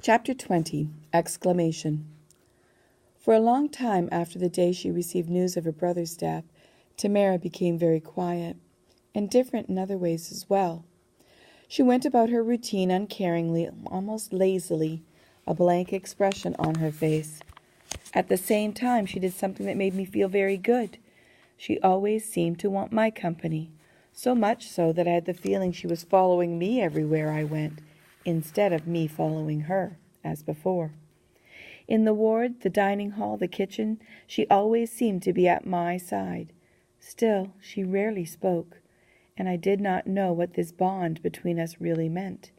Chapter 20. Exclamation. For a long time after the day she received news of her brother's death, Tamara became very quiet, and different in other ways as well. She went about her routine uncaringly, almost lazily, a blank expression on her face. At the same time, she did something that made me feel very good. She always seemed to want my company, so much so that I had the feeling she was following me everywhere I went, instead of me following her, as before. In the ward, the dining hall, the kitchen, she always seemed to be at my side. Still, she rarely spoke, and I did not know what this bond between us really meant.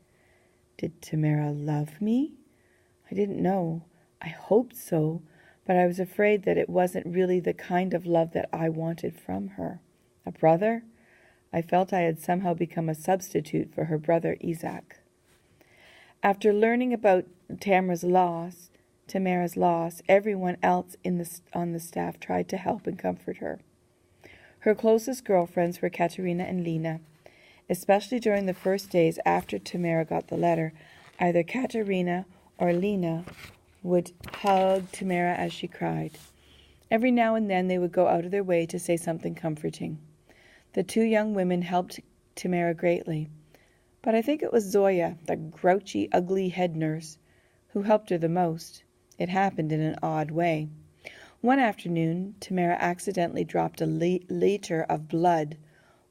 Did Tamara love me? I didn't know. I hoped so, but I was afraid that it wasn't really the kind of love that I wanted from her. A brother? I felt I had somehow become a substitute for her brother Isaac. After learning about Tamara's loss, everyone else on the staff tried to help and comfort her. Her closest girlfriends were Katerina and Lena. Especially during the first days after Tamara got the letter, either Katerina or Lena would hug Tamara as she cried. Every now and then they would go out of their way to say something comforting. The two young women helped Tamara greatly. But I think it was Zoya, the grouchy, ugly head nurse, who helped her the most. It happened in an odd way. One afternoon, Tamara accidentally dropped a liter of blood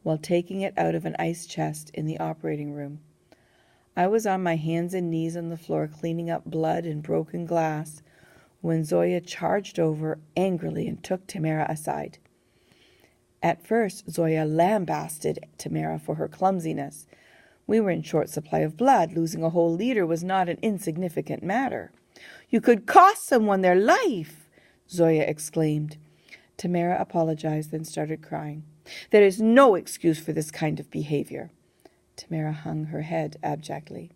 while taking it out of an ice chest in the operating room. I was on my hands and knees on the floor cleaning up blood and broken glass when Zoya charged over angrily and took Tamara aside. At first, Zoya lambasted Tamara for her clumsiness. We were in short supply of blood. Losing a whole liter was not an insignificant matter. "You could cost someone their life," Zoya exclaimed. Tamara apologized, then started crying. "There is no excuse for this kind of behavior." Tamara hung her head abjectly.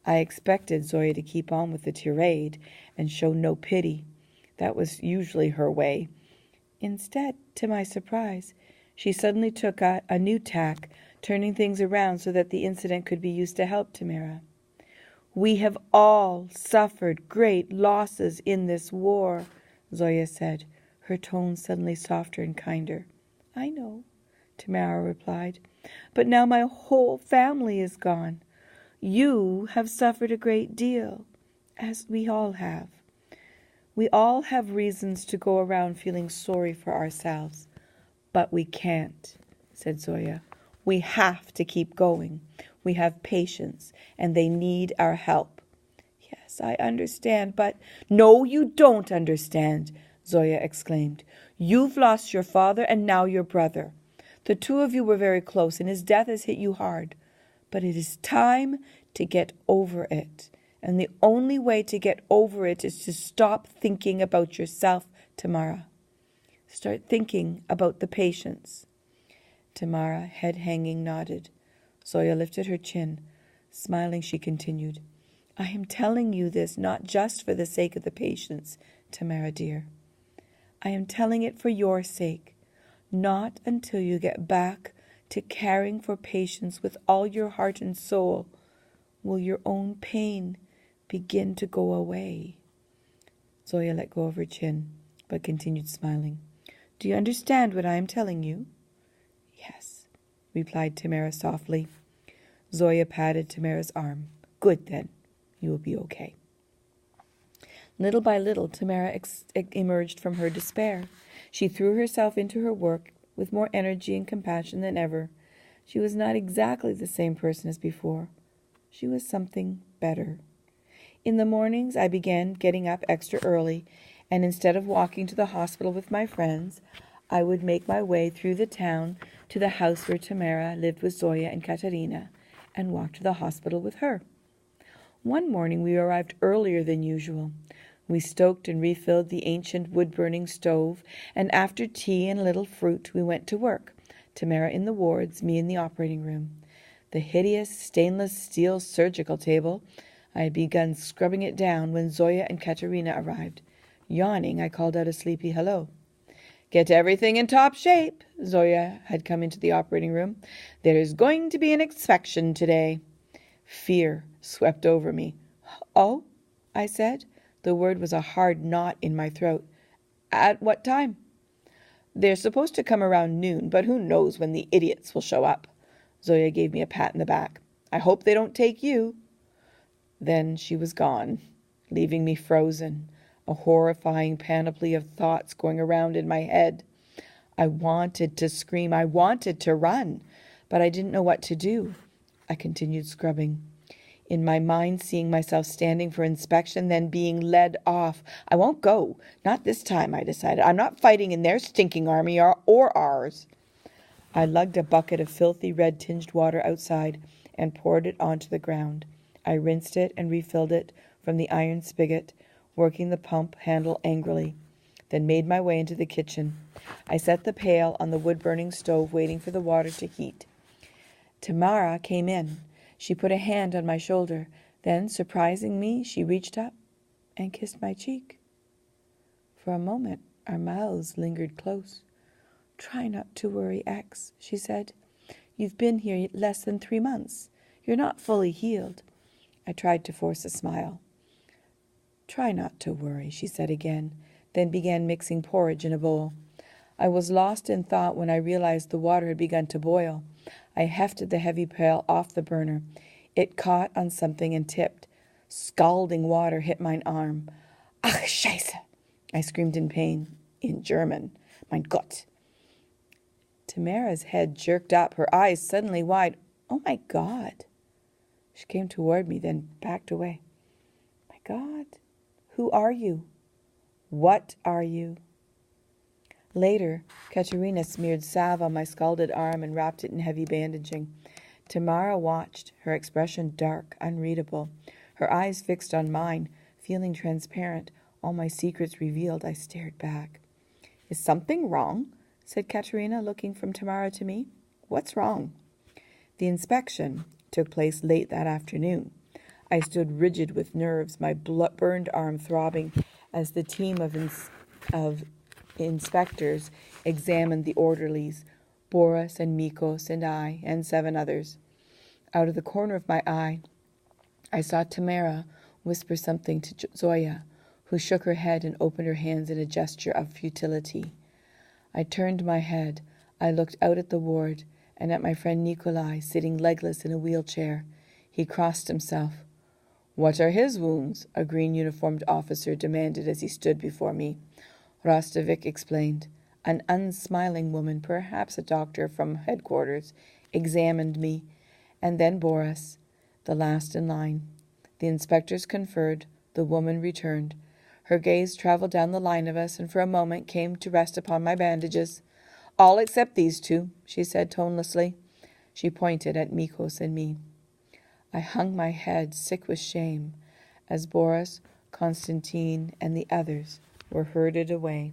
I expected Zoya to keep on with the tirade and show no pity. That was usually her way. Instead, to my surprise, she suddenly took a new tack, turning things around so that the incident could be used to help Tamara. "We have all suffered great losses in this war," Zoya said, her tone suddenly softer and kinder. "I know," Tamara replied, "but now my whole family is gone. You have suffered a great deal, as we all have. We all have reasons to go around feeling sorry for ourselves, but we can't," said Zoya. "We have to keep going. We have patients, and they need our help." "Yes, I understand, but—" "No, you don't understand," Zoya exclaimed. "You've lost your father and now your brother. The two of you were very close, and his death has hit you hard. But it is time to get over it. And the only way to get over it is to stop thinking about yourself, Tamara. Start thinking about the patients." Tamara, head hanging, nodded. Zoya lifted her chin. Smiling, she continued, "I am telling you this not just for the sake of the patients, Tamara dear. I am telling it for your sake. Not until you get back to caring for patients with all your heart and soul will your own pain begin to go away." Zoya let go of her chin, but continued smiling. "Do you understand what I am telling you?" "Yes," replied Tamara softly. Zoya patted Tamara's arm. "Good, then. You will be okay." Little by little, Tamara emerged from her despair. She threw herself into her work with more energy and compassion than ever. She was not exactly the same person as before. She was something better. In the mornings, I began getting up extra early, and instead of walking to the hospital with my friends, I would make my way through the town to the house where Tamara lived with Zoya and Katerina, and walk to the hospital with her. One morning we arrived earlier than usual. We stoked and refilled the ancient wood-burning stove, and after tea and a little fruit, we went to work, Tamara in the wards, me in the operating room. The hideous stainless steel surgical table, I had begun scrubbing it down when Zoya and Katerina arrived. Yawning, I called out a sleepy hello. "Get everything in top shape," Zoya had come into the operating room. "There is going to be an inspection today." Fear swept over me. "Oh," I said. The word was a hard knot in my throat. At what time? They're supposed to come around noon, but who knows when the idiots will show up. Zoya gave me a pat in the back. I hope they don't take you. Then she was gone, leaving me frozen, a horrifying panoply of thoughts going around in my head. I wanted to scream, I wanted to run, but I didn't know what to do. I continued scrubbing, in my mind seeing myself standing for inspection, then being led off. I won't go. Not this time, I decided. I'm not fighting in their stinking army or ours. I lugged a bucket of filthy red-tinged water outside and poured it onto the ground. I rinsed it and refilled it from the iron spigot, working the pump handle angrily, then made my way into the kitchen. I set the pail on the wood-burning stove, waiting for the water to heat. Tamara came in. She put a hand on my shoulder. Then, surprising me, she reached up and kissed my cheek. For a moment, our mouths lingered close. Try not to worry, X, she said. You've been here less than 3 months. You're not fully healed. I tried to force a smile. Try not to worry, she said again, then began mixing porridge in a bowl. I was lost in thought when I realized the water had begun to boil. I hefted the heavy pail off the burner. It caught on something and tipped. Scalding water hit my arm. Ach, Scheiße! I screamed in pain, in German. Mein Gott! Tamara's head jerked up, her eyes suddenly wide. Oh, my God! She came toward me, then backed away. My God, who are you? What are you? Later, Katerina smeared salve on my scalded arm and wrapped it in heavy bandaging. Tamara watched, her expression dark, unreadable, her eyes fixed on mine, feeling transparent, all my secrets revealed. I stared back. Is something wrong? Said Katerina, looking from Tamara to me. What's wrong? The inspection took place late that afternoon. I stood rigid with nerves, my burned arm throbbing, as the team of inspectors examined the orderlies, Boris and Mikos and I, and 7 others. Out of the corner of my eye, I saw Tamara whisper something to Zoya, who shook her head and opened her hands in a gesture of futility. I turned my head. I looked out at the ward and at my friend Nikolai sitting legless in a wheelchair. He crossed himself. What are his wounds? A green-uniformed officer demanded as he stood before me. Rostovic explained. An unsmiling woman, perhaps a doctor from headquarters, examined me, and then Boris, the last in line. The inspectors conferred. The woman returned. Her gaze traveled down the line of us and for a moment came to rest upon my bandages. All except these 2, she said tonelessly. She pointed at Mikos and me. I hung my head, sick with shame, as Boris, Konstantin, and the others were herded away.